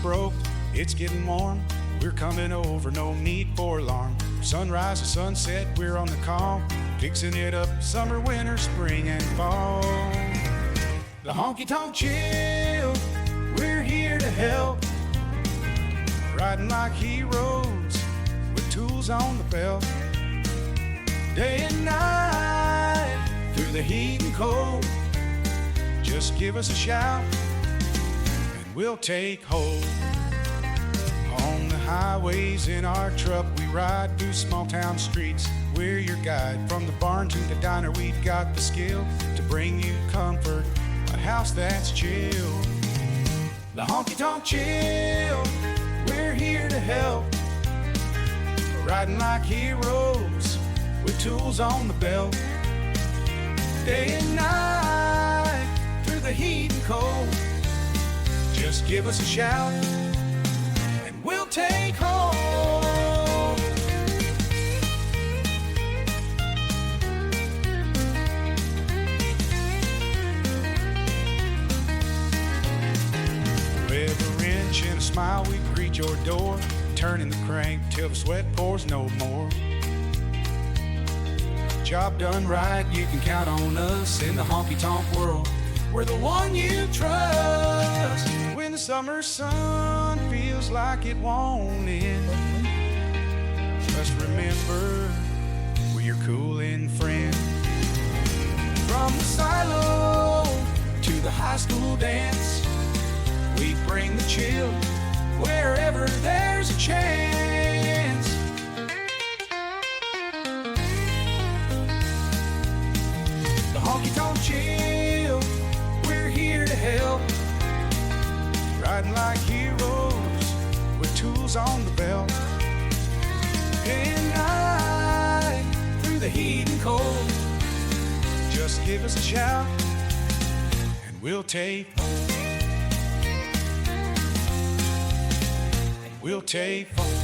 broke, it's getting warm. We're coming over, no need for alarm. Sunrise to sunset, we're on the call. Fixing it up, summer, winter, spring, and fall. The Honky Tonk Chill, we're here to help. Riding like heroes with tools on the belt. Day and night, through the heat and cold. Just give us a shout and we'll take hold. On the highways in our truck, we ride through small town streets. We're your guide. From the barn to the diner, we've got the skill to bring you comfort, a house that's chill. The Honky Tonk Chill, we're here to help. Riding like heroes with tools on the belt. Day and night, through the heat and cold. Just give us a shout and we'll take hold. With a wrench and a smile, we greet your door, turning the crank till the sweat pours no more. Job done right, you can count on us. In the honky tonk world, we're the one you trust. When the summer sun feels like it won't end, just remember we're your cooling friend. From the silo to the high school dance, we bring the chill wherever there's a chance. The Honky Tonk Chill, we're here to help. Riding like heroes with tools on the belt. Day and night, through the heat and cold. Just give us a shout and we'll take hold. We'll take hold.